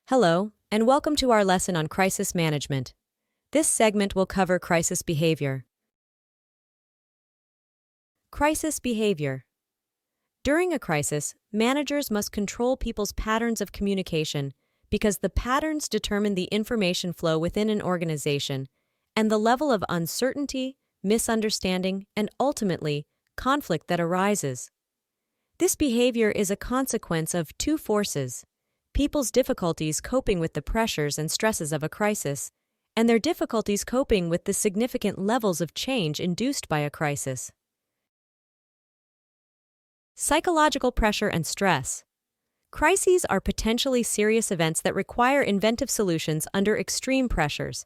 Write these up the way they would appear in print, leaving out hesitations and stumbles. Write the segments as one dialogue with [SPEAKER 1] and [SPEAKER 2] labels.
[SPEAKER 1] Hello, and welcome to our lesson on crisis management. This segment will cover crisis behavior. Crisis behavior. During a crisis, managers must control people's patterns of communication because the patterns determine the information flow within an organization and the level of uncertainty, misunderstanding, and ultimately, conflict that arises. This behavior is a consequence of two forces: people's difficulties coping with the pressures and stresses of a crisis, and their difficulties coping with the significant levels of change induced by a crisis. Psychological pressure and stress. Crises are potentially serious events that require inventive solutions under extreme pressures.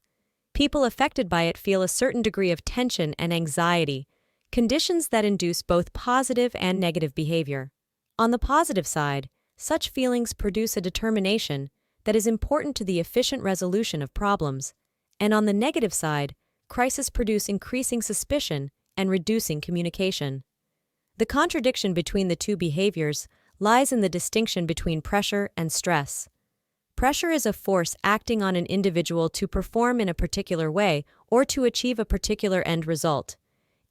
[SPEAKER 1] People affected by it feel a certain degree of tension and anxiety, conditions that induce both positive and negative behavior. On the positive side, such feelings produce a determination that is important to the efficient resolution of problems, and on the negative side, crises produce increasing suspicion and reducing communication. The contradiction between the two behaviors lies in the distinction between pressure and stress. Pressure is a force acting on an individual to perform in a particular way or to achieve a particular end result.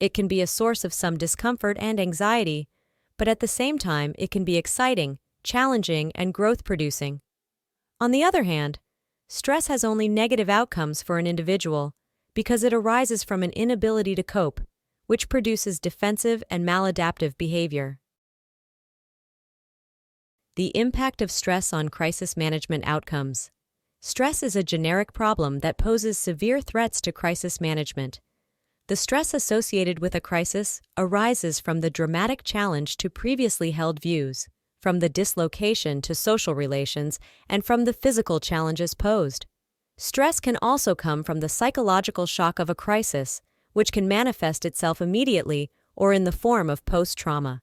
[SPEAKER 1] It can be a source of some discomfort and anxiety, but at the same time it can be exciting, challenging, and growth-producing. On the other hand, stress has only negative outcomes for an individual because it arises from an inability to cope, which produces defensive and maladaptive behavior. The impact of stress on crisis management outcomes. Stress is a generic problem that poses severe threats to crisis management. The stress associated with a crisis arises from the dramatic challenge to previously held views, from the dislocation to social relations, and from the physical challenges posed. Stress can also come from the psychological shock of a crisis, which can manifest itself immediately or in the form of post-trauma.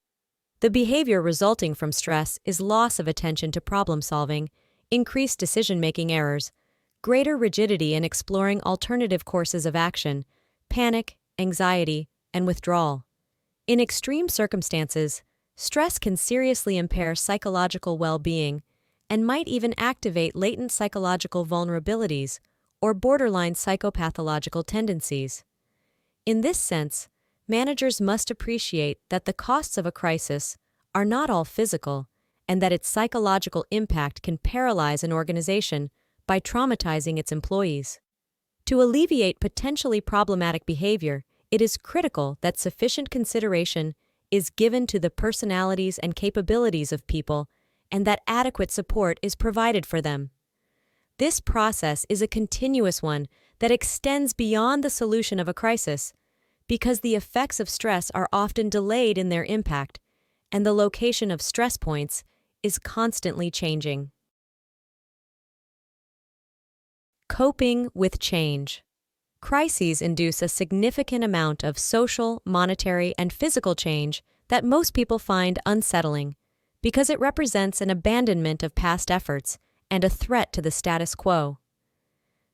[SPEAKER 1] The behavior resulting from stress is loss of attention to problem-solving, increased decision-making errors, greater rigidity in exploring alternative courses of action, panic, anxiety, and withdrawal. In extreme circumstances, stress can seriously impair psychological well-being and might even activate latent psychological vulnerabilities or borderline psychopathological tendencies. In this sense, managers must appreciate that the costs of a crisis are not all physical and that its psychological impact can paralyze an organization by traumatizing its employees. To alleviate potentially problematic behavior, it is critical that sufficient consideration is given to the personalities and capabilities of people and that adequate support is provided for them. This process is a continuous one that extends beyond the solution of a crisis because the effects of stress are often delayed in their impact and the location of stress points is constantly changing. Coping with change. Crises induce a significant amount of social, monetary, and physical change that most people find unsettling because it represents an abandonment of past efforts and a threat to the status quo.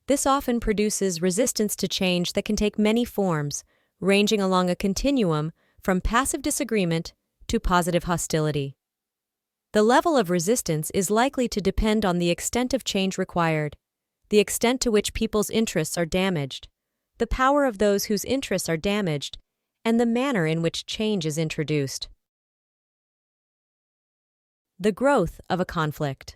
[SPEAKER 1] This often produces resistance to change that can take many forms, ranging along a continuum from passive disagreement to positive hostility. The level of resistance is likely to depend on the extent of change required, the extent to which people's interests are damaged, the power of those whose interests are damaged, and the manner in which change is introduced. The growth of a conflict.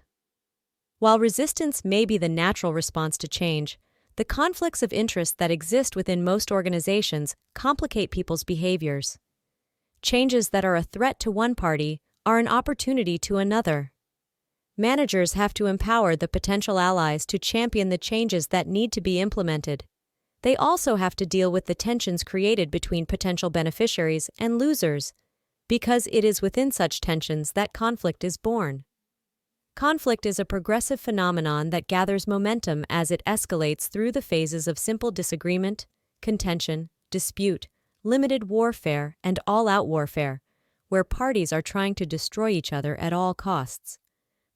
[SPEAKER 1] While resistance may be the natural response to change, the conflicts of interest that exist within most organizations complicate people's behaviors. Changes that are a threat to one party are an opportunity to another. Managers have to empower the potential allies to champion the changes that need to be implemented. They also have to deal with the tensions created between potential beneficiaries and losers, because it is within such tensions that conflict is born. Conflict is a progressive phenomenon that gathers momentum as it escalates through the phases of simple disagreement, contention, dispute, limited warfare, and all-out warfare, where parties are trying to destroy each other at all costs.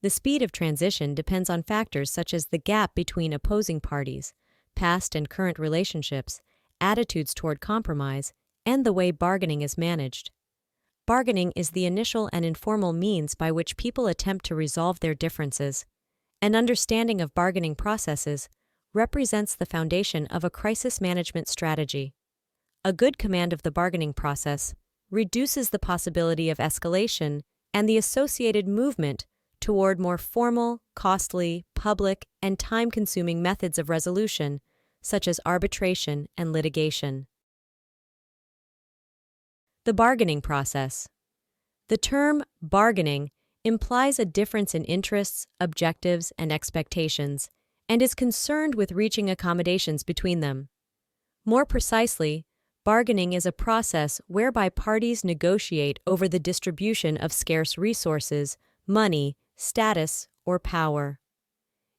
[SPEAKER 1] The speed of transition depends on factors such as the gap between opposing parties, past and current relationships, attitudes toward compromise, and the way bargaining is managed. Bargaining is the initial and informal means by which people attempt to resolve their differences, An understanding of bargaining processes represents the foundation of a crisis management strategy. A good command of the bargaining process reduces the possibility of escalation and the associated movement toward more formal, costly, public, and time-consuming methods of resolution, such as arbitration and litigation. The bargaining process. The term bargaining implies a difference in interests, objectives, and expectations, and is concerned with reaching accommodations between them. More precisely, bargaining is a process whereby parties negotiate over the distribution of scarce resources, money, status, or power.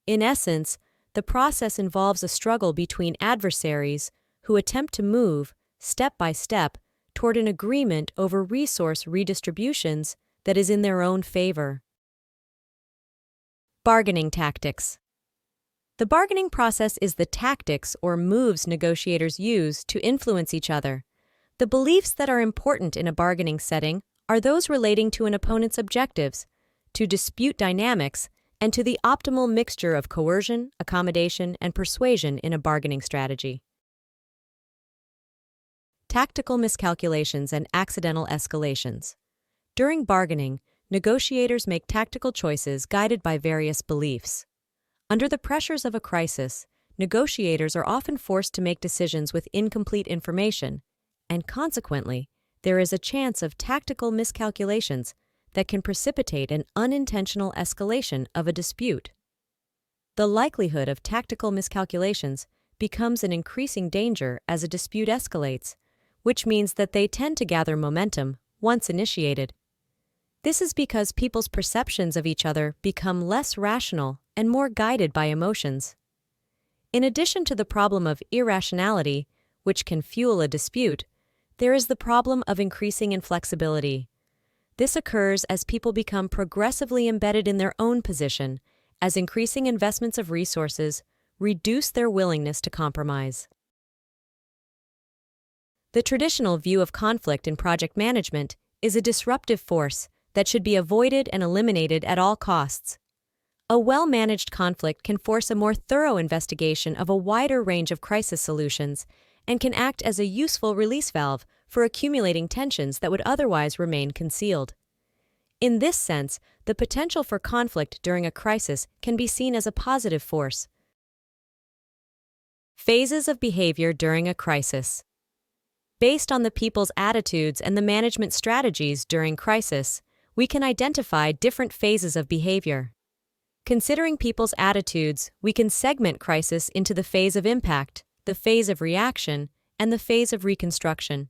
[SPEAKER 1] In essence, the process involves a struggle between adversaries who attempt to move, step by step, toward an agreement over resource redistributions that is in their own favor. Bargaining tactics. The bargaining process is the tactics or moves negotiators use to influence each other. The beliefs that are important in a bargaining setting are those relating to an opponent's objectives, to dispute dynamics, and to the optimal mixture of coercion, accommodation, and persuasion in a bargaining strategy. Tactical miscalculations and accidental escalations. During bargaining, negotiators make tactical choices guided by various beliefs. Under the pressures of a crisis, negotiators are often forced to make decisions with incomplete information, and consequently, there is a chance of tactical miscalculations that can precipitate an unintentional escalation of a dispute. The likelihood of tactical miscalculations becomes an increasing danger as a dispute escalates, which means that they tend to gather momentum once initiated. This is because people's perceptions of each other become less rational and more guided by emotions. In addition to the problem of irrationality, which can fuel a dispute, there is the problem of increasing inflexibility. This occurs as people become progressively embedded in their own position, as increasing investments of resources reduce their willingness to compromise. The traditional view of conflict in project management is a disruptive force that should be avoided and eliminated at all costs. A well-managed conflict can force a more thorough investigation of a wider range of crisis solutions and can act as a useful release valve for accumulating tensions that would otherwise remain concealed. In this sense, the potential for conflict during a crisis can be seen as a positive force. Phases of behavior during a crisis. Based on the people's attitudes and the management strategies during crisis, we can identify different phases of behavior. Considering people's attitudes, we can segment crisis into the phase of impact, the phase of reaction, and the phase of reconstruction.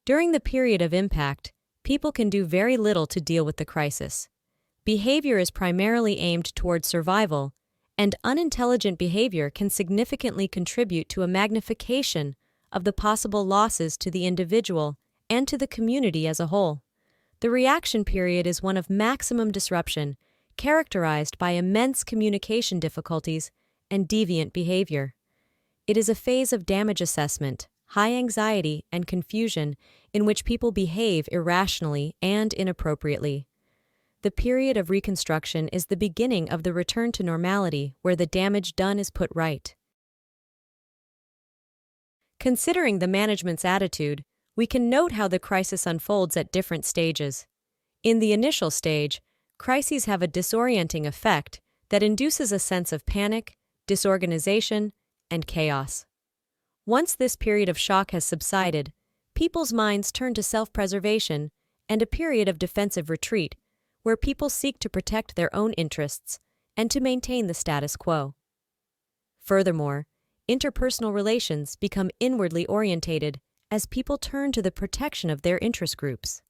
[SPEAKER 1] During the period of impact, people can do very little to deal with the crisis. Behavior is primarily aimed toward survival, and unintelligent behavior can significantly contribute to a magnification of the possible losses to the individual and to the community as a whole. The reaction period is one of maximum disruption, characterized by immense communication difficulties and deviant behavior. It is a phase of damage assessment, high anxiety, and confusion in which people behave irrationally and inappropriately. The period of reconstruction is the beginning of the return to normality where the damage done is put right. Considering the management's attitude, we can note how the crisis unfolds at different stages. In the initial stage, crises have a disorienting effect that induces a sense of panic, disorganization, and chaos. Once this period of shock has subsided, people's minds turn to self-preservation and a period of defensive retreat, where people seek to protect their own interests and to maintain the status quo. Furthermore, interpersonal relations become inwardly orientated as people turn to the protection of their interest groups.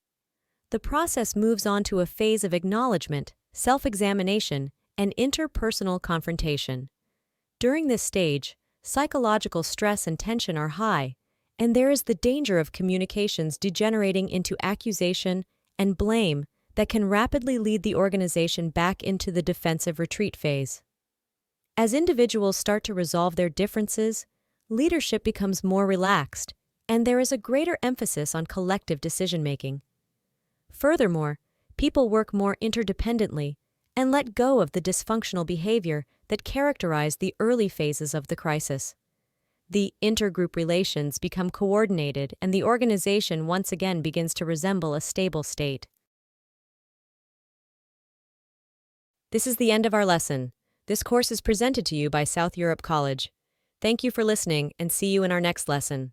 [SPEAKER 1] The process moves on to a phase of acknowledgement, self-examination, and interpersonal confrontation. During this stage, psychological stress and tension are high, and there is the danger of communications degenerating into accusation and blame that can rapidly lead the organization back into the defensive retreat phase. As individuals start to resolve their differences, leadership becomes more relaxed, and there is a greater emphasis on collective decision-making. Furthermore, people work more interdependently, and let go of the dysfunctional behavior that characterized the early phases of the crisis. The intergroup relations become coordinated and the organization once again begins to resemble a stable state. This is the end of our lesson. This course is presented to you by South Europe College. Thank you for listening and see you in our next lesson.